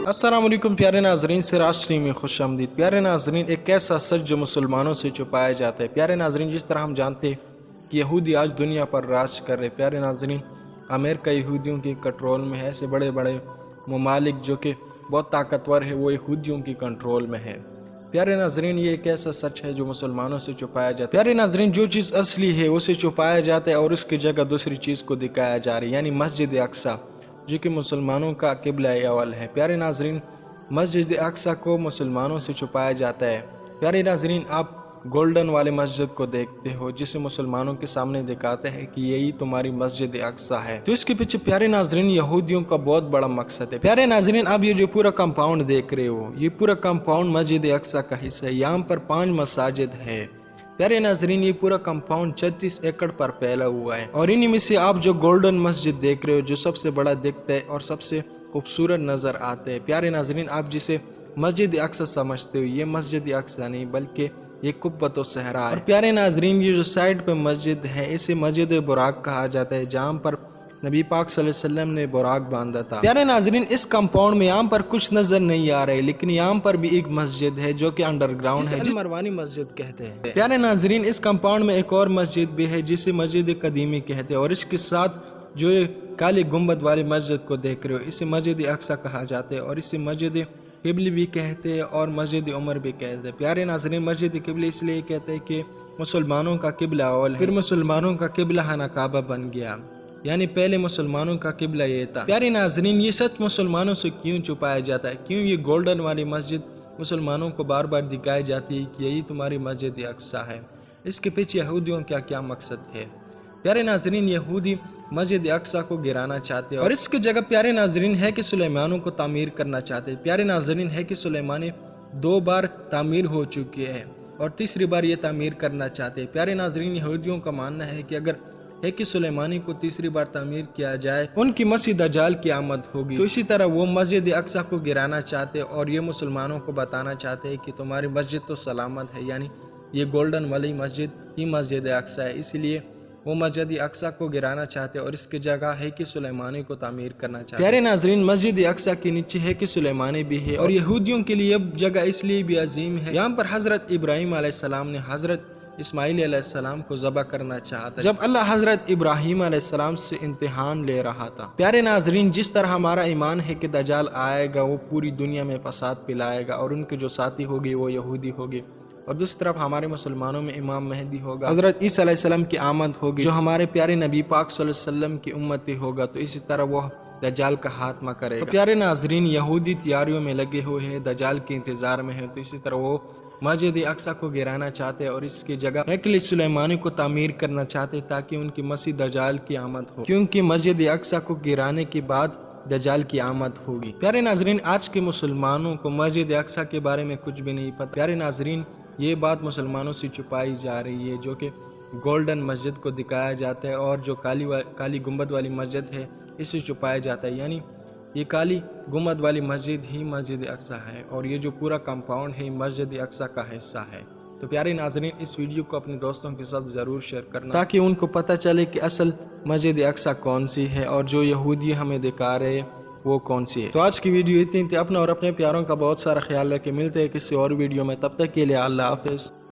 السلام علیکم پیارے ناظرین، سراج میں خوش آمدید۔ پیارے ناظرین، ایک ایسا سچ جو مسلمانوں سے چھپایا جاتا ہے۔ پیارے ناظرین، جس طرح ہم جانتے ہیں کہ یہودی آج دنیا پر راج کر رہے۔ پیارے ناظرین، امریکہ یہودیوں کی کنٹرول میں ہے۔ ایسے بڑے بڑے ممالک جو کہ بہت طاقتور ہے وہ یہودیوں کی کنٹرول میں ہے۔ پیارے ناظرین، یہ ایک ایسا سچ ہے جو مسلمانوں سے چھپایا جاتا ہے۔ پیارے ناظرین، جو چیز اصلی ہے اسے چھپایا جاتا ہے اور اس کی جگہ دوسری چیز کو دکھایا جا رہا ہے، یعنی مسجد اقصی جو کہ مسلمانوں کا قبلہ اول ہے۔ پیارے ناظرین، مسجد اقصی کو مسلمانوں سے چھپایا جاتا ہے۔ پیارے ناظرین، آپ گولڈن والے مسجد کو دیکھتے ہو جسے مسلمانوں کے سامنے دکھاتے ہیں کہ یہی تمہاری مسجد اقصی ہے، تو اس کے پیچھے پیارے ناظرین یہودیوں کا بہت بڑا مقصد ہے۔ پیارے ناظرین، اب یہ جو پورا کمپاؤنڈ دیکھ رہے ہو، یہ پورا کمپاؤنڈ مسجد اقصی کا حصہ ہے۔ یہاں پر 5 مساجد ہے۔ پیارے ناظرین، یہ پورا کمپاؤنڈ 36 ایکڑ پر پھیلا ہوا ہے، اور انہی میں سے آپ جو گولڈن مسجد دیکھ رہے ہو جو سب سے بڑا دکھتا ہے اور سب سے خوبصورت نظر آتے ہیں۔ پیارے ناظرین، آپ جسے مسجد اقصی سمجھتے ہو، یہ مسجد اقصی نہیں بلکہ یہ قبۃ الصحرا ہے۔ اور پیارے ناظرین، یہ جو سائڈ پہ مسجد ہے اسے مسجد براق کہا جاتا ہے، جہاں پر نبی پاک صلی اللہ علیہ وسلم نے براق باندھا تھا۔ پیارے ناظرین، اس کمپاؤنڈ میں یہاں پر کچھ نظر نہیں آ رہے، لیکن یہاں پر بھی ایک مسجد ہے جو کہ انڈر گراؤنڈ ہے، جسے المروانی مسجد کہتے ہیں۔ پیارے ناظرین، اس کمپاؤنڈ میں ایک اور مسجد بھی ہے جسے مسجد قدیمی کہتے ہیں، اور اس کے ساتھ جو یہ کالی گنبد والی مسجد کو دیکھ رہے ہو اسے مسجد اقصی کہا جاتا ہے، اور اسے مسجد قبلی بھی کہتے ہیں اور مسجد عمر بھی کہتے ہیں۔ پیارے ناظرین، مسجد قبلی اس لیے کہتے ہیں کہ مسلمانوں کا قبلہ اول ہے، پھر مسلمانوں کا قبلہ خانہ کعبہ بن گیا، یعنی پہلے مسلمانوں کا قبلہ یہ تھا۔ پیارے ناظرین، یہ سچ مسلمانوں سے کیوں چھپایا جاتا ہے؟ کیوں یہ گولڈن والی مسجد مسلمانوں کو بار بار دکھائی جاتی ہے کہ یہی تمہاری مسجد اقصی ہے؟ اس کے پیچھے یہودیوں کا کیا مقصد ہے؟ پیارے ناظرین، یہودی مسجد اقصی کو گرانا چاہتے ہیں، اور اس کی جگہ پیارے ناظرین ہے کہ سلیمانوں کو تعمیر کرنا چاہتے ہیں۔ پیارے ناظرین، ہے کہ سلیمانی 2 بار تعمیر ہو چکی ہے اور تیسری بار یہ تعمیر کرنا چاہتے ہیں۔ پیارے ناظرین، یہودیوں کا ماننا ہے کہ اگر ہے کہ سلیمانی کو تیسری بار تعمیر کیا جائے ان کی مسیح دجال کی آمد ہوگی، تو اسی طرح وہ مسجد اقصی کو گرانا چاہتے اور یہ مسلمانوں کو بتانا چاہتے ہیں کہ تمہاری مسجد تو سلامت ہے، یعنی یہ گولڈن والی مسجد ہی مسجد اقصی ہے، اس لیے وہ مسجد اقصی کو گرانا چاہتے اور اس کی جگہ ہے کہ سلیمانی کو تعمیر کرنا چاہتے۔ پیارے ناظرین، مسجد اقصی کے نیچے ہے کہ سلیمانی بھی ہے، اور یہودیوں کے لیے اب جگہ اس لیے بھی عظیم ہے، یہاں پر حضرت ابراہیم علیہ السلام نے حضرت اسماعیل علیہ السلام کو ذبح کرنا چاہتا جب اللہ حضرت ابراہیم علیہ السلام سے امتحان لے رہا تھا۔ پیارے ناظرین، جس طرح ہمارا ایمان ہے کہ دجال آئے گا، وہ پوری دنیا میں فساد پھیلائے گا اور ان کے جو ساتھی ہوگی وہ یہودی ہوگی، اور دوسری طرف ہمارے مسلمانوں میں امام مہدی ہوگا، حضرت عیسیٰ علیہ السلام کی آمد ہوگی جو ہمارے پیارے نبی پاک صلی اللہ علیہ وسلم کی امتی ہوگا، تو اسی طرح وہ دجال کا خاتمہ کرے گا۔ تو پیارے ناظرین، یہودی تیاریوں میں لگے ہوئے ہیں، دجال کے انتظار میں ہیں، تو اسی طرح وہ مسجد اقصی کو گرانا چاہتے اور اس کی جگہ ہیکل سلیمانی کو تعمیر کرنا چاہتے تاکہ ان کی مسیح دجال کی آمد ہو، کیونکہ مسجد اقصی کو گرانے کے بعد دجال کی آمد ہوگی۔ پیارے ناظرین، آج کے مسلمانوں کو مسجد اقصی کے بارے میں کچھ بھی نہیں پتہ۔ پیارے ناظرین، یہ بات مسلمانوں سے چھپائی جا رہی ہے، جو کہ گولڈن مسجد کو دکھایا جاتا ہے اور جو کالی گنبد والی مسجد ہے اسے چھپایا جاتا ہے، یعنی یہ کالی گنبد والی مسجد ہی مسجد اقصی ہے، اور یہ جو پورا کمپاؤنڈ ہے مسجد اقصی کا حصہ ہے۔ تو پیارے ناظرین، اس ویڈیو کو اپنے دوستوں کے ساتھ ضرور شیئر کرنا تاکہ ان کو پتہ چلے کہ اصل مسجد اقصی کون سی ہے اور جو یہودی ہمیں دکھا رہے وہ کون سی ہے۔ تو آج کی ویڈیو اتنی تھی۔ اپنا اور اپنے پیاروں کا بہت سارا خیال رکھیں، ملتے ہیں کسی اور ویڈیو میں، تب تک کے لیے اللہ حافظ۔